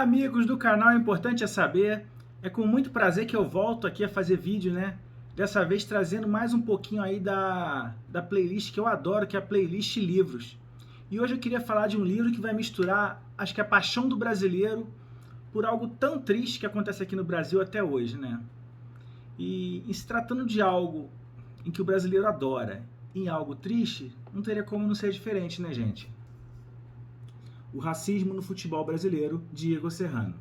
Amigos do canal Importante é Saber, é com muito prazer que eu volto aqui a fazer vídeo, né? Dessa vez trazendo mais um pouquinho aí da playlist que eu adoro, que é a playlist livros. E hoje eu queria falar de um livro que vai misturar, acho que a paixão do brasileiro por algo tão triste que acontece aqui no Brasil até hoje, né? E em se tratando de algo em que o brasileiro adora, em algo triste, não teria como não ser diferente, né, gente? O Racismo no Futebol Brasileiro, de Igor Serrano.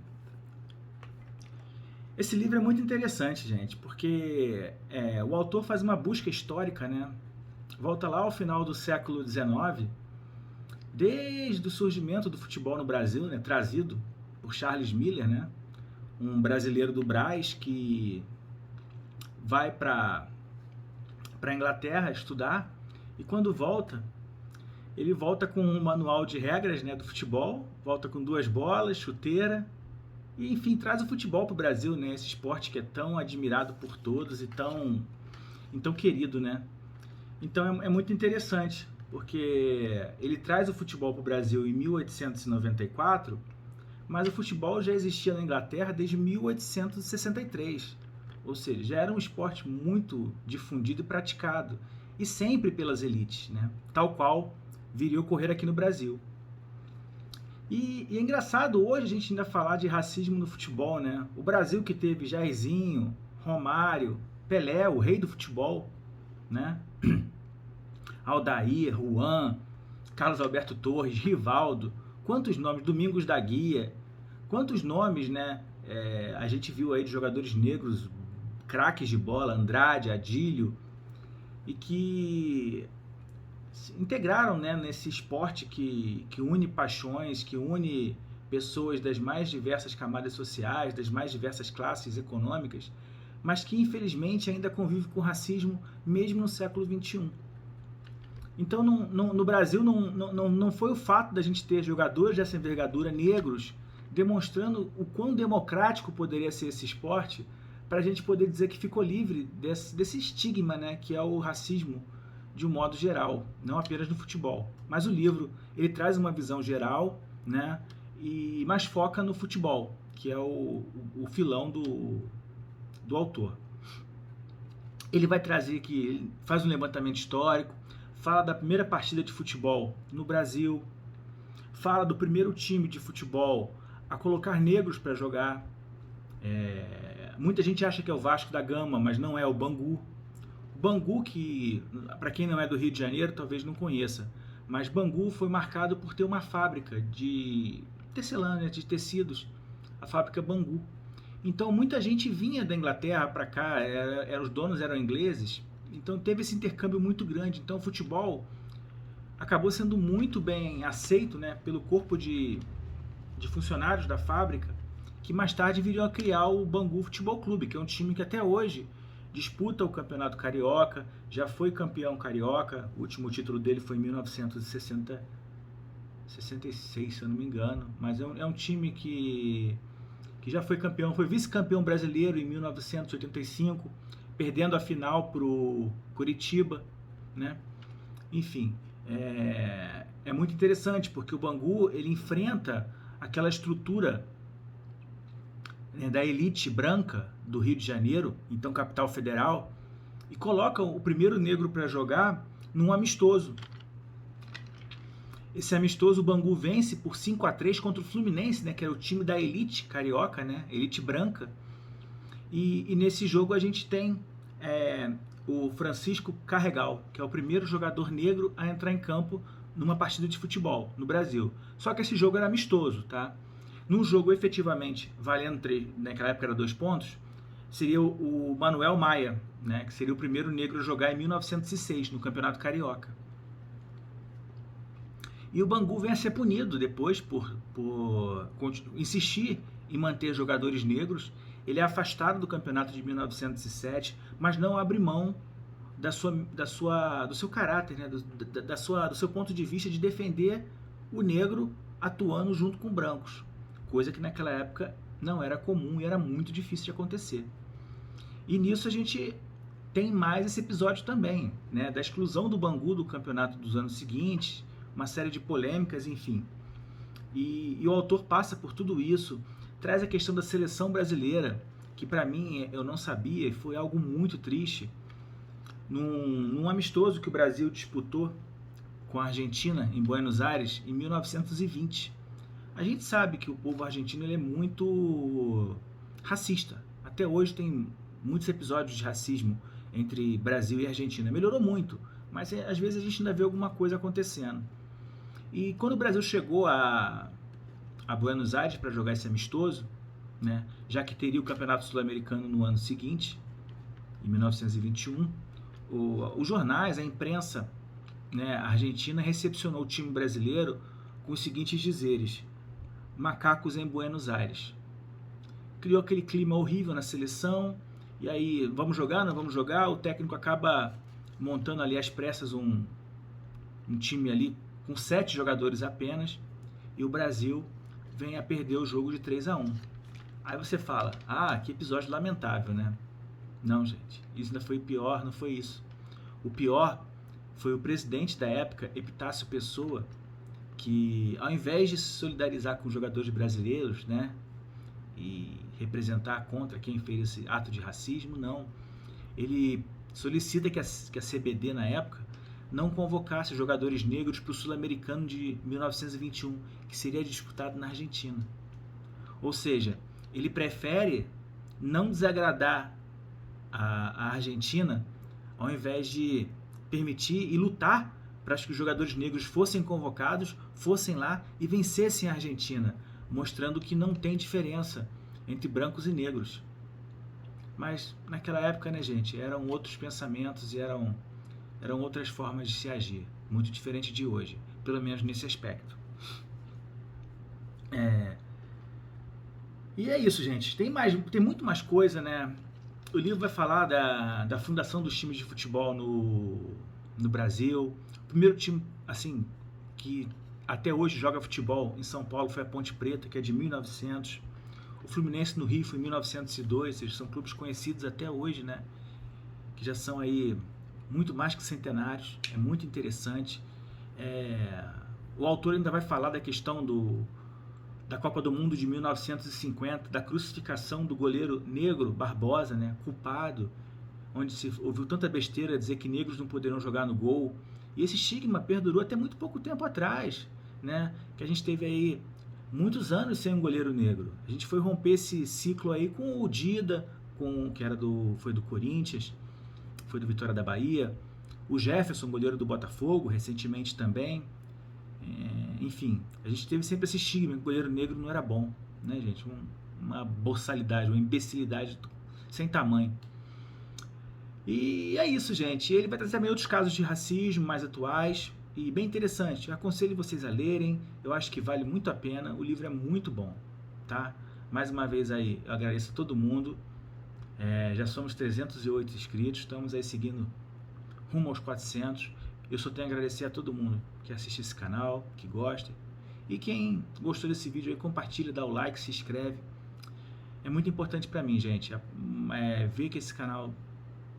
Esse livro é muito interessante, gente, porque o autor faz uma busca histórica, né? Volta lá ao final do século XIX, desde o surgimento do futebol no Brasil, né? Trazido por Charles Miller, né? Um brasileiro do Brás que vai para a Inglaterra estudar e quando volta, ele volta com um manual de regras, né, do futebol, volta com 2 bolas, chuteira, e enfim, traz o futebol para o Brasil, né, esse esporte que é tão admirado por todos e tão querido, né. Então é muito interessante, porque ele traz o futebol para o Brasil em 1894, mas o futebol já existia na Inglaterra desde 1863, ou seja, já era um esporte muito difundido e praticado, e sempre pelas elites, né, tal qual viria a ocorrer aqui no Brasil. E é engraçado hoje a gente ainda falar de racismo no futebol, né? O Brasil que teve Jairzinho, Romário, Pelé, o rei do futebol, né? Aldair, Juan, Carlos Alberto Torres, Rivaldo, quantos nomes, Domingos da Guia, quantos nomes, né? A gente viu aí de jogadores negros, craques de bola, Andrade, Adílio, e que integraram, né, nesse esporte que une paixões, que une pessoas das mais diversas camadas sociais, das mais diversas classes econômicas, mas que infelizmente ainda convive com racismo mesmo no século XXI. Então no Brasil não foi o fato da gente ter jogadores dessa envergadura negros demonstrando o quão democrático poderia ser esse esporte para a gente poder dizer que ficou livre desse estigma, né, que é o racismo de um modo geral, não apenas no futebol. Mas o livro, ele traz uma visão geral, né, mas foca no futebol, que é o filão do autor. Ele vai trazer que ele faz um levantamento histórico, fala da primeira partida de futebol no Brasil, fala do primeiro time de futebol a colocar negros para jogar. Muita gente acha que é o Vasco da Gama, mas não é, o Bangu. Bangu, que para quem não é do Rio de Janeiro talvez não conheça, mas Bangu foi marcado por ter uma fábrica de tecelã, de tecidos, a fábrica Bangu. Então muita gente vinha da Inglaterra para cá, os donos eram ingleses, então teve esse intercâmbio muito grande. Então o futebol acabou sendo muito bem aceito, né, pelo corpo de funcionários da fábrica, que mais tarde viriam a criar o Bangu Futebol Clube, que é um time que até hoje disputa o Campeonato Carioca, já foi campeão carioca, o último título dele foi em 1966, se eu não me engano, mas é um time que já foi campeão, foi vice-campeão brasileiro em 1985, perdendo a final para o Curitiba, né? Enfim, é muito interessante, porque o Bangu, ele enfrenta aquela estrutura, né, da elite branca do Rio de Janeiro, então capital federal, e colocam o primeiro negro para jogar num amistoso. Esse amistoso, o Bangu vence por 5-3 contra o Fluminense, né, que era o time da elite carioca, né, elite branca. E nesse jogo a gente tem o Francisco Carregal, que é o primeiro jogador negro a entrar em campo numa partida de futebol no Brasil. Só que esse jogo era amistoso, tá? Num jogo efetivamente valendo 3, naquela época era 2 pontos, seria o Manuel Maia, né, que seria o primeiro negro a jogar em 1906 no Campeonato Carioca. E o Bangu vem a ser punido depois por insistir em manter jogadores negros. Ele é afastado do campeonato de 1907, mas não abre mão do seu caráter, né, do seu ponto de vista de defender o negro atuando junto com brancos, coisa que naquela época não era comum e era muito difícil de acontecer. E nisso a gente tem mais esse episódio também, né, da exclusão do Bangu do campeonato dos anos seguintes, uma série de polêmicas, enfim. E o autor passa por tudo isso, traz a questão da seleção brasileira, que para mim eu não sabia e foi algo muito triste. Num amistoso que o Brasil disputou com a Argentina em Buenos Aires em 1920. A gente sabe que o povo argentino ele é muito racista. Até hoje tem muitos episódios de racismo entre Brasil e Argentina. Melhorou muito, mas às vezes a gente ainda vê alguma coisa acontecendo. E quando o Brasil chegou a Buenos Aires para jogar esse amistoso, né, já que teria o Campeonato Sul-Americano no ano seguinte, em 1921, os jornais, a imprensa, né, argentina recepcionou o time brasileiro com os seguintes dizeres: macacos em Buenos Aires. Criou aquele clima horrível na seleção, e aí, vamos jogar, não vamos jogar? O técnico acaba montando ali às pressas um time ali com 7 jogadores apenas, e o Brasil vem a perder o jogo de 3-1. Aí você fala, que episódio lamentável, né? Não, gente, isso ainda foi pior, não foi isso. O pior foi o presidente da época, Epitácio Pessoa, que ao invés de se solidarizar com os jogadores brasileiros, né, e representar contra quem fez esse ato de racismo, não. Ele solicita que a CBD, na época, não convocasse jogadores negros para o Sul-Americano de 1921, que seria disputado na Argentina. Ou seja, ele prefere não desagradar a Argentina, ao invés de permitir e lutar para que os jogadores negros fossem convocados, fossem lá e vencessem a Argentina, mostrando que não tem diferença entre brancos e negros. Mas naquela época, né, gente, eram outros pensamentos e eram outras formas de se agir, muito diferente de hoje, pelo menos nesse aspecto. E é isso, gente. Tem muito mais coisa, né? O livro vai falar da fundação dos times de futebol no Brasil. O primeiro time, assim, que até hoje joga futebol em São Paulo foi a Ponte Preta, que é de 1900. O Fluminense no Rio foi em 1902, ou seja, são clubes conhecidos até hoje, né? Que já são aí muito mais que centenários. É muito interessante. O autor ainda vai falar da questão da Copa do Mundo de 1950, da crucificação do goleiro negro Barbosa, né, culpado, onde se ouviu tanta besteira dizer que negros não poderiam jogar no gol. E esse estigma perdurou até muito pouco tempo atrás, né, que a gente teve aí muitos anos sem um goleiro negro. A gente foi romper esse ciclo aí com o Dida, foi do Corinthians, foi do Vitória da Bahia, o Jefferson, goleiro do Botafogo, recentemente também. Enfim, a gente teve sempre esse estigma que o goleiro negro não era bom, né, gente? Uma boçalidade, uma imbecilidade sem tamanho. E é isso, gente. Ele vai trazer também outros casos de racismo mais atuais e bem interessante. Eu aconselho vocês a lerem, eu acho que vale muito a pena. O livro é muito bom, tá? Mais uma vez aí, eu agradeço a todo mundo. Já somos 308 inscritos, estamos aí seguindo rumo aos 400. Eu só tenho a agradecer a todo mundo que assiste esse canal, que gosta. E quem gostou desse vídeo aí, compartilha, dá o like, se inscreve. É muito importante para mim, gente. Ver que esse canal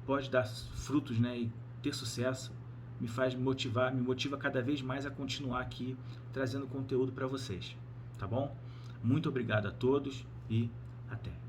pode dar frutos, né, e ter sucesso, me motiva cada vez mais a continuar aqui trazendo conteúdo para vocês. Tá bom? Muito obrigado a todos e até.